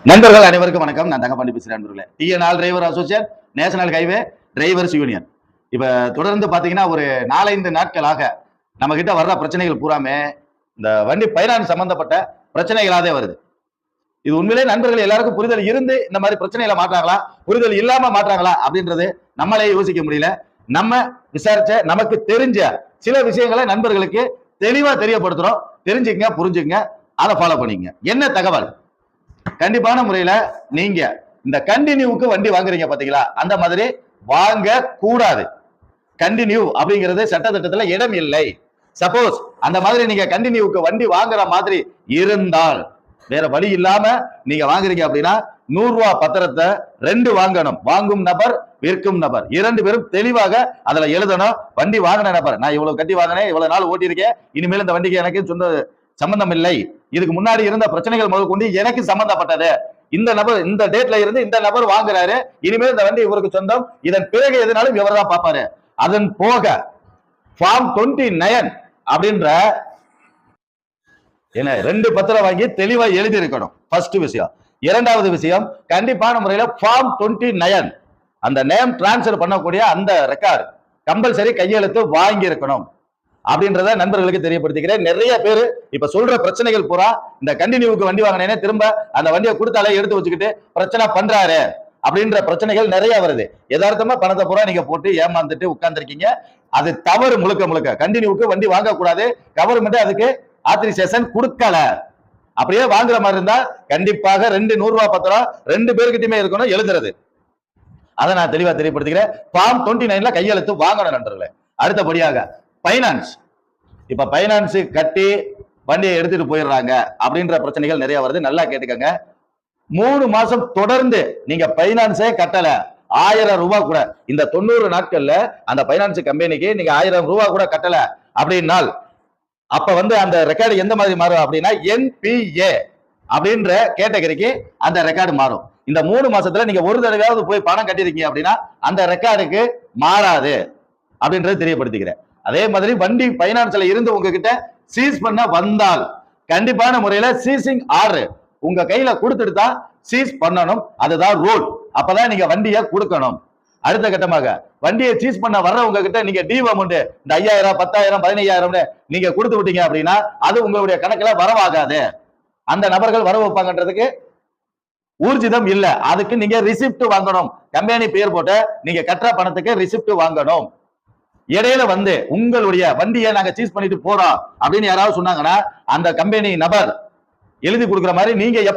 நண்பர்கள் அனைவருக்கும் வணக்கம். நான் தங்கப்பாண்டி பேசுறேன். நண்பர்களே, TN all driver association, national highway drivers union. இப்ப தொடர்ந்து பாத்தீங்கன்னா ஒரு 4-5 நாட்களாக நம்ம கிட்ட வர்ற பிரச்சனைகள் பூராமே இந்த வண்டி பைனான்ஸ் சம்பந்தப்பட்ட பிரச்சனைகளாதே வருது. இது உண்மையிலே நண்பர்கள் எல்லாருக்கும் புரிதல் இருந்து இந்த மாதிரி பிரச்சனைகளை மாற்றாங்களா, புரிதல் இல்லாம மாற்றாங்களா அப்படின்றது நம்மளே யோசிக்க முடியல. நம்ம விசாரிச்ச நமக்கு தெரிஞ்ச சில விஷயங்களை நண்பர்களுக்கு தெளிவா தெரியப்படுத்துறோம். தெரிஞ்சுக்கங்க, புரிஞ்சுக்கங்க, அதை ஃபாலோ பண்ணிக்கங்க. என்ன தகவல்? கண்டிப்பான முறையில நீங்க இந்த கண்டினியூக்கு வண்டி வாங்குறீங்க பாத்தீங்களா, அந்த மாதிரி வாங்க கூடாது. கண்டினியூ அப்படிங்கிறது சட்டத்திட்டத்துல இடம் இல்லை. சப்போஸ் அந்த மாதிரி நீங்க கண்டினியூக்கு வண்டி வாங்குற மாதிரி இருந்தால், வேற வழி இல்லாம நீங்க வாங்குறீங்க அப்படின்னா 100 ரூபாய் பத்திரத்தை 2 வாங்கணும். வாங்கும் நபர், விற்கும் நபர் 2 பேரும் தெளிவாக அதுல எழுதணும். வண்டி வாங்கின நபர், நான் இவ்வளவு கட்டி வாங்கினேன், இவ்வளவு நாள் ஓட்டியிருக்கேன், இனிமேல் இந்த வண்டிக்கு எனக்கு சொந்த சம்பந்தம் இல்லை, இதுக்கு முன்னாடி இருந்த பிரச்சனைகள் முதல் கொண்டு எனக்கு சம்பந்தப்பட்டது, இந்த நபர் இந்த டேட்ல இருந்து இந்த நபர் வாங்குறாரு, இனிமேல் இந்த வண்டி இவருக்கு சொந்தம், இதன் பிறகு எதுனாலும் இவர் தான் பார்ப்பாரு. அதன் போக ஃபார்ம் 29 அப்படின்ற என்ன 2 பத்திரம் வாங்கி தெளிவா எழுதி இருக்கணும். ஃபர்ஸ்ட் விஷயம். இரண்டாவது விஷயம், கண்டிப்பான முறையில ஃபார்ம் 29 அந்த நேம் டிரான்ஸ்பர் பண்ணக்கூடிய அந்த ரெக்கார்டு கம்பல்சரி கையெழுத்து வாங்கி இருக்கணும் அப்படின்றத நண்பர்களுக்கு தெரியப்படுத்திக்கிறேன். நிறைய பேர் இப்ப சொல்ற பிரச்சனைகள் பூரா இந்த கண்டினியூக்கு வண்டி வாங்கினேனே திரும்ப அந்த வண்டியை கொடுத்தாலே எடுத்து வச்சுக்கிட்டு பிரச்சனை பண்றாரு அப்படின்ற பிரச்சனைகள் நிறைய வருது. யதார்த்தமா பணத்தை பூரா நீங்க போட்டு ஏமாந்துட்டு உட்கார்ந்துருக்கீங்க. அது தவறு. முழுக்க முழுக்க கண்டினியூக்கு வண்டி வாங்கக்கூடாது. கவர்மெண்ட் அதுக்கு ஆத்தரைசேஷன் கொடுக்கல. அப்படியே வாங்குற மாதிரி இருந்தா கண்டிப்பாக 2 100 ரூபாய் பத்திரம் 2 பேருக்கிட்டயுமே இருக்கணும் எழுதுறது. அதை நான் தெளிவா தெரியப்படுத்திக்கிறேன். ஃபார்ம் 29 கையெழுத்து வாங்கணும் நண்பர்களே. அடுத்தபடியாக பைனான்ஸ். இப்ப பைனான்ஸ் கட்டி வண்டியை எடுத்துட்டு போயிடுறாங்க அப்படின்ற பிரச்சனைகள் நிறைய வருது. நல்லா கேட்டுக்கங்க. 3 மாசம் தொடர்ந்து நீங்க பைனான்ஸே கட்டல, 1000 ரூபாய் கூட இந்த 90 நாட்கள்ல அந்த பைனான்ஸ் கம்பெனிக்கு நீங்க 1000 ரூபாய் கூட கட்டல அப்படின்னால், அப்ப அந்த ரெக்கார்டு எந்த மாதிரி மாறும் அப்படின்னா என்பிஏ அப்படின்ற கேட்டகரிக்கு அந்த ரெக்கார்டு மாறும். இந்த 3 மாசத்துல நீங்க ஒரு தடவையாவது போய் பணம் கட்டிருக்கீங்க அப்படின்னா அந்த ரெக்கார்டுக்கு மாறாது அப்படின்றது தெரியப்படுத்திக்கிறேன். அதே மாதிரி வண்டி பைனான்ஸ்ல இருந்து உங்ககிட்ட சீஸ் பண்ண வந்தால் கண்டிப்பான முறையில சீசிங் ஆர்டர் உங்க கையில கொடுத்துட்டு தான் சீஸ் பண்ணணும். அதுதான் ரூல். அப்பதான் நீங்க வண்டியை கொடுக்கணும். அடுத்த கட்டமாக வண்டியை சீஸ் பண்ண வர்றவங்க கிட்ட நீங்க டிவ் அமௌண்ட் இந்த 5000 10,000 15,000 நீங்க கொடுத்து விட்டீங்க அப்படின்னா அது உங்களுடைய கணக்குல வரவாகாது. அந்த நபர்கள் வர வைப்பாங்கன்றதுக்கு ஊர்ஜிதம் இல்ல. அதுக்கு நீங்க ரிசிப்ட் வாங்கணும். கம்பெனி பேர் போட்ட நீங்க கட்டுற பணத்துக்கு ரிசிப்ட் வாங்கணும். இடையில உங்களுடைய வண்டியை நாங்க சீஸ் பண்ணிட்டு போறோம் அப்படின்னு யாராவது சொன்னாங்கன்னா அந்த கம்பெனி நபர் எழுதி கொடுக்குற மாதிரி நீங்க